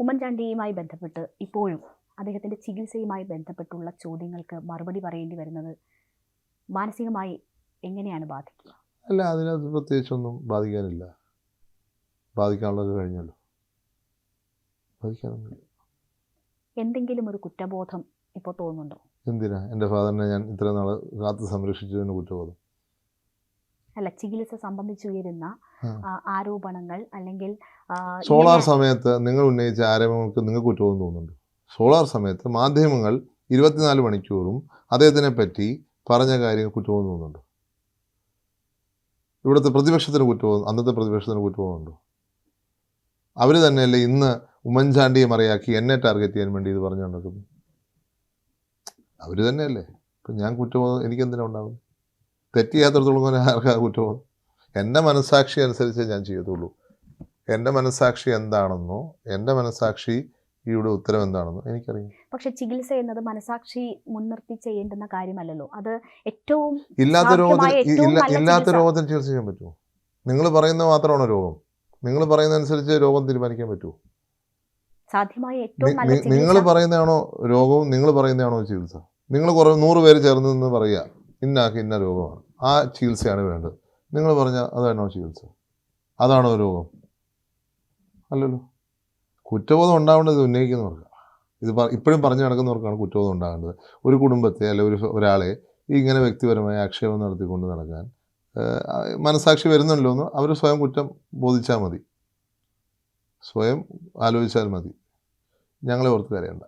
ഉമ്മൻചാണ്ടിയുമായി ബന്ധപ്പെട്ട് ഇപ്പോഴും അദ്ദേഹത്തിൻ്റെ ചികിത്സയുമായി ബന്ധപ്പെട്ടുള്ള ചോദ്യങ്ങൾക്ക് മറുപടി പറയേണ്ടി വരുന്നത് മാനസികമായി എങ്ങനെയാണ് ബാധിക്കുക? അല്ല, അതിനകത്ത് പ്രത്യേകിച്ചൊന്നും ബാധിക്കാനില്ല. ബാധിക്കാനുള്ളത് കഴിഞ്ഞല്ലോ. ബാധിക്കാനൊന്നുമില്ല. എന്തെങ്കിലും ഒരു കുറ്റബോധം ഇപ്പോൾ തോന്നുന്നുണ്ടോ? എന്തിനാ എൻ്റെ ഫാദറിനെ ഞാൻ ഇത്ര നാൾ കാത്ത് സംരക്ഷിച്ചതിന് കുറ്റബോധം? അല്ല, ചികിത്സ സംബന്ധിച്ചുയരുന്ന ആരോപണങ്ങൾ അല്ലെങ്കിൽ സോളാർ സമയത്ത് നിങ്ങൾ ഉന്നയിച്ച ആരോപണങ്ങൾക്ക് നിങ്ങൾക്ക് കുറ്റബോധം തോന്നുന്നുണ്ട്? സോളാർ സമയത്ത് മാധ്യമങ്ങൾ 24 മണിക്കൂറും അദ്ദേഹത്തിനെ പറ്റി പറഞ്ഞ കാര്യങ്ങൾ കുറ്റബോധം തോന്നുന്നുണ്ട്? ഇവിടുത്തെ പ്രതിപക്ഷത്തിന് കുറ്റബോധം, അന്നത്തെ പ്രതിപക്ഷത്തിന് കുറ്റബോധമുണ്ടോ? അവർ തന്നെയല്ലേ ഇന്ന് ഉമ്മൻചാണ്ടിയെ മറിയാക്കി എന്നെ ടാർഗറ്റ് ചെയ്യാൻ വേണ്ടി ഇത് പറഞ്ഞു നടക്കുന്നു? അവർ തന്നെയല്ലേ. ഇപ്പം ഞാൻ കുറ്റബോധം എനിക്കെന്തിനാണ് ഉണ്ടാകുന്നത്? തെറ്റ് ചെയ്യാത്തടത്തോളം ആർക്കാ കുറ്റബോധം? എൻ്റെ മനസ്സാക്ഷി അനുസരിച്ച് ഞാൻ ചെയ്യത്തുള്ളൂ. എൻ്റെ മനസ്സാക്ഷി എന്താണെന്നോ, എൻ്റെ മനസ്സാക്ഷിയുടെ ഉത്തരം എന്താണെന്നോ എനിക്കറിയാം. പക്ഷെ ചികിത്സ എന്നത് മനസാക്ഷി മുൻനിർത്തി ചെയ്യേണ്ടുന്ന കാര്യമല്ലല്ലോ. അത് ഏറ്റവും ഇല്ലാത്ത രോഗത്തിന് ചികിത്സ ചെയ്യാൻ പറ്റുമോ? നിങ്ങൾ പറയുന്നത് മാത്രമാണോ രോഗം? നിങ്ങൾ പറയുന്നതനുസരിച്ച് രോഗം തീരുമാനിക്കാൻ പറ്റുമോ? സാധ്യമായ ഏറ്റവും നല്ല നിങ്ങൾ പറയുന്നതാണോ രോഗവും? നിങ്ങൾ പറയുന്നതാണോ ചികിത്സ? നിങ്ങൾ 100 പേര് ചേർന്ന് നിന്ന് പറയുക ഇന്നാക്കി ഇന്ന രോഗമാണ്, ആ ചികിത്സയാണ് വേണ്ടത്. നിങ്ങൾ പറഞ്ഞാൽ അതാണോ ചികിത്സ? അതാണോ രോഗം? അല്ലല്ലോ. കുറ്റബോധം ഉണ്ടാവേണ്ടത് ഉന്നയിക്കുന്നവർക്ക്. ഇത് ഇപ്പോഴും പറഞ്ഞു നടക്കുന്നവർക്കാണ് കുറ്റബോധം ഉണ്ടാകേണ്ടത്. ഒരു കുടുംബത്തെ അല്ലെങ്കിൽ ഒരാളെ ഇങ്ങനെ വ്യക്തിപരമായ ആക്ഷേപം നടത്തിക്കൊണ്ട് നടക്കാൻ മനസാക്ഷി വരുന്നുണ്ടല്ലോ എന്ന് അവർ സ്വയം കുറ്റം ബോധിച്ചാൽ മതി, സ്വയം ആലോചിച്ചാൽ മതി. ഞങ്ങളെ ഓർത്ത് കരയണ്ട.